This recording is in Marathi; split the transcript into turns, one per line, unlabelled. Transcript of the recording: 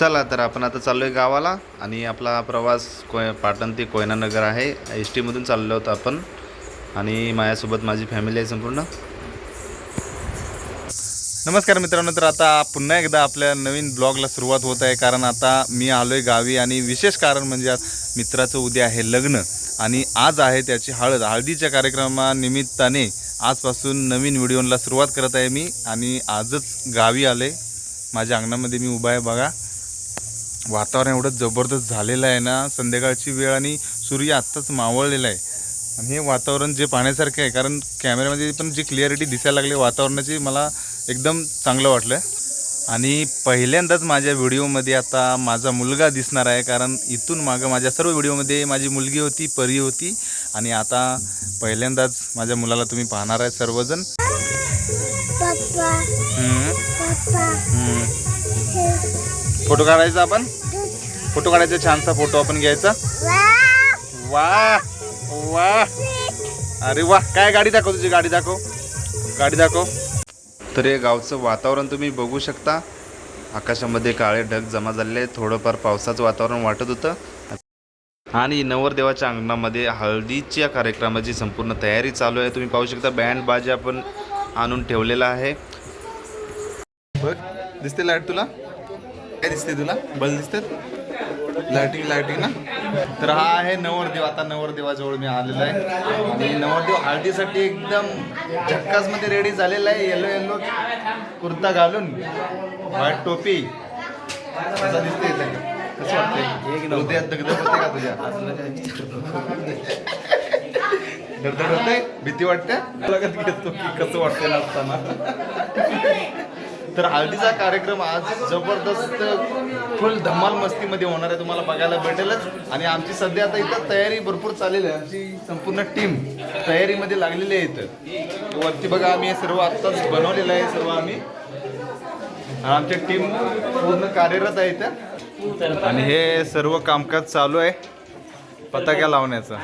चला तर आपण आता चाललो आहे गावाला आणि आपला प्रवास पाटण ते कोयनानगर आहे. एस टीमधून चाललो होतो आपण आणि माझ्यासोबत माझी फॅमिली आहे संपूर्ण. नमस्कार मित्रांनो, तर आता पुन्हा एकदा आपल्या नवीन ब्लॉगला सुरुवात होत आहे. कारण आता मी आलो आहे गावी आणि विशेष कारण म्हणजे आज मित्राचं उद्या आहे लग्न आणि आज आहे त्याची हळद. हळदीच्या कार्यक्रमानिमित्ताने आजपासून नवीन व्हिडिओला सुरुवात करत आहे मी आणि आजच गावी आले. माझ्या अंगणामध्ये मी उभा आहे बघा. वातावरण एवढं जबरदस्त झालेलं आहे ना, संध्याकाळची वेळ आणि सूर्य आत्ताच मावळलेला आहे आणि हे वातावरण जे पाहण्यासारखं आहे. कारण कॅमेऱ्यामध्ये पण जी क्लिअरिटी दिसायला लागली वातावरणाची, मला एकदम चांगलं वाटलं. आणि पहिल्यांदाच माझ्या व्हिडिओमध्ये आता माझा मुलगा दिसणार आहे. कारण इथून मागं माझ्या सर्व व्हिडिओमध्ये माझी मुलगी होती, परी होती आणि आता पहिल्यांदाच माझ्या मुलाला तुम्ही पाहणार आहे सर्वजण. फोटो काढायचा, आपण फोटो काढायचा, छानसा फोटो आपण घ्यायचा. वा वा, अरे वा, काय गाडी दाखव, तुझी गाडी दाखव, गाडी दाखव. तर हे गावचं वातावरण तुम्ही बघू शकता. आकाशामध्ये काळे ढग जमा झालेले, थोडंफार पावसाचं वातावरण वाटत होतं आणि नवरदेवाच्या अंगणामध्ये हळदीच्या कार्यक्रमाची संपूर्ण तयारी चालू आहे. तुम्ही पाहू शकता बँड बाजा पण आणून ठेवलेला आहे. बघ, दिसते लाईट तुला? काय दिसते तुला? बल्ब दिसतात, लाइटिंग ना. तर हा आहे नवरदेव. आता नवरदेवाजवळ मी आलेलो आहे आणि नवरदेव हळदीसाठी एकदम झक्कासमध्ये रेडी झालेला आहे. येलो कुर्ता घालून, व्हाईट टोपी. कसं दिसते, कसं वाटतंय? हृदयात दगदग होते का तुझ्या? धडधड होते, भीती वाटते लगत घेतो की कसं वाटतंय नसताना. तर हळदीचा कार्यक्रम आज जबरदस्त फुल धमाल मस्तीमध्ये होणार आहे, तुम्हाला बघायला भेटेलच. आणि आमची सध्या आता इथं तयारी भरपूर चाललेली आहे. आमची संपूर्ण टीम तयारीमध्ये लागलेली आहे. इथं वरती बघा, आम्ही हे सर्व आत्ताच बनवलेलं आहे सर्व आम्ही. आमची टीम पूर्ण कार्यरत आहे इथं आणि हे सर्व कामकाज चालू आहे पताक्या लावण्याचं.